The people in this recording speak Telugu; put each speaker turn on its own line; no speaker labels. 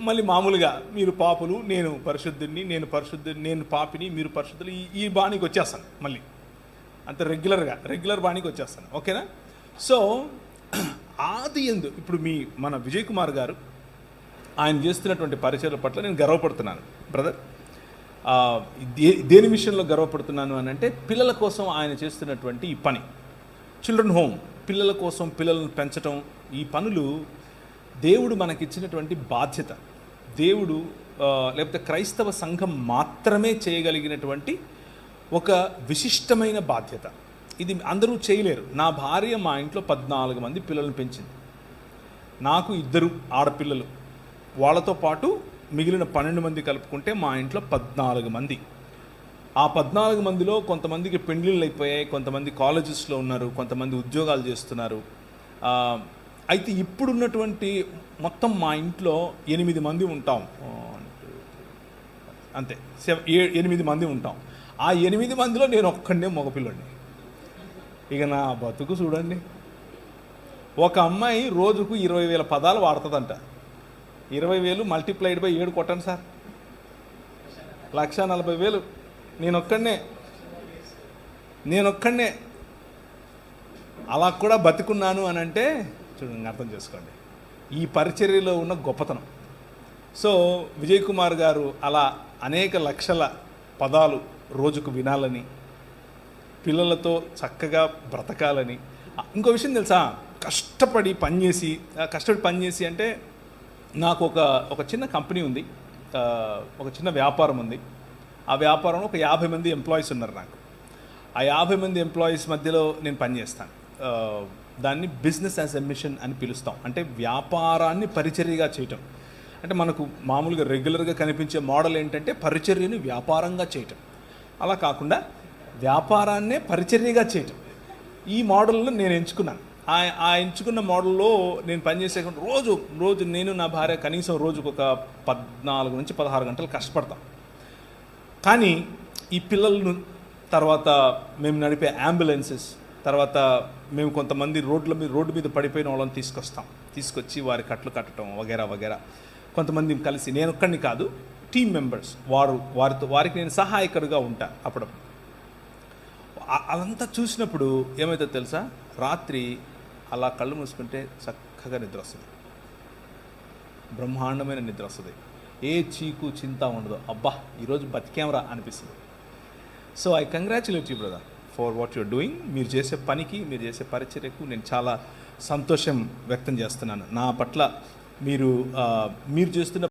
మళ్ళీ మామూలుగా మీరు పాపులు, నేను పరిశుద్ధుడిని, నేను పాపిని, మీరు పరిశుద్ధులు, ఈ బాణీకి వచ్చేస్తాను మళ్ళీ. అంత రెగ్యులర్ బాణీకి వచ్చేస్తాను. ఓకేనా? సో ఆది ఎందు ఇప్పుడు మన విజయ్ కుమార్ గారు ఆయన చేస్తున్నటువంటి పరిచయాల పట్ల నేను గర్వపడుతున్నాను బ్రదర్. దేని విషయంలో గర్వపడుతున్నాను అని అంటే, పిల్లల కోసం ఆయన చేస్తున్నటువంటి ఈ పని, చిల్డ్రన్ హోమ్, పిల్లల కోసం పిల్లలను పెంచడం, ఈ పనులు దేవుడు మనకిచ్చినటువంటి బాధ్యత. దేవుడు లేకపోతే క్రైస్తవ సంఘం మాత్రమే చేయగలిగినటువంటి ఒక విశిష్టమైన బాధ్యత. ఇది అందరూ చేయలేరు. నా భార్య మా ఇంట్లో 14 మంది పిల్లలను పెంచింది. నాకు 2 ఆడపిల్లలు, వాళ్ళతో పాటు మిగిలిన 12 మంది కలుపుకుంటే మా ఇంట్లో 14 మంది. ఆ 14 మందిలో కొంతమందికి పెండ్లిళ్ళు అయిపోయాయి, కొంతమంది కాలేజెస్లో ఉన్నారు, కొంతమంది ఉద్యోగాలు చేస్తున్నారు. అయితే ఇప్పుడున్నటువంటి మొత్తం మా ఇంట్లో 8 మంది ఉంటాం, అంతే 8 మంది ఉంటాం. ఆ 8 మందిలో నేను ఒక్కడే మగపిల్లండి. ఇక నా బతుకు చూడండి. ఒక అమ్మాయి రోజుకు 20,000 పదాలు వాడుతుందంట. 20,000 మల్టిప్లైడ్ బై 7 కొట్టండి సార్, 140,000. నేనొక్కడే అలా కూడా బతుకున్నాను అని అంటే చూడండి, అర్థం చేసుకోండి ఈ పరిచర్యలో ఉన్న గొప్పతనం. సో విజయ్ కుమార్ గారు అలా అనేక లక్షల పదాలు రోజుకు వినాలని, పిల్లలతో చక్కగా బ్రతకాలని. ఇంకో విషయం తెలుసా, కష్టపడి పనిచేసి అంటే నాకు ఒక చిన్న కంపెనీ ఉంది, ఒక చిన్న వ్యాపారం ఉంది. ఆ వ్యాపారంలో ఒక 50 మంది ఎంప్లాయీస్ ఉన్నారు నాకు. ఆ 50 మంది ఎంప్లాయీస్ మధ్యలో నేను పనిచేస్తాను. దాన్ని బిజినెస్ యాజ్ ఎ మిషన్ అని పిలుస్తాం. అంటే వ్యాపారాన్ని పరిచర్యగా చేయటం. అంటే మనకు మామూలుగా రెగ్యులర్గా కనిపించే మోడల్ ఏంటంటే పరిచర్యని వ్యాపారంగా చేయటం. అలా కాకుండా వ్యాపారాన్నే పరిచర్యగా చేయటం. ఈ మోడల్లో నేను ఎంచుకున్నాను. ఆ ఎంచుకున్న మోడల్లో నేను పనిచేసే రోజు నేను నా భార్య కనీసం రోజుకు ఒక 14 నుంచి 16 గంటలు కష్టపడతాం. కానీ ఈ పిల్లలను, తర్వాత మేము నడిపే అంబులెన్సెస్, తర్వాత మేము కొంతమంది రోడ్డు మీద పడిపోయిన వాళ్ళని తీసుకొచ్చి వారి కట్లు కట్టడం వగేరా. కొంతమంది కలిసి, నేను ఒక్కడిని కాదు, టీమ్ మెంబర్స్, వారికి నేను సహాయకుడిగా ఉంటాను అప్పుడప్పుడు. అదంతా చూసినప్పుడు ఏమవుతుందో తెలుసా, రాత్రి అలా కళ్ళు మూసుకుంటే చక్కగా నిద్ర వస్తుంది, బ్రహ్మాండమైన నిద్ర వస్తుంది. ఏ చీకు చింత ఉండదు. అబ్బా ఈరోజు బతికేమరా అనిపిస్తుంది. So I congratulate you brother for what you're doing. మీరు చేసే పనికి, మీరు చేసే పరిచర్యకు నేను చాలా సంతోషం వ్యక్తం చేస్తున్నాను. నా పట్ల మీరు చేస్తున్న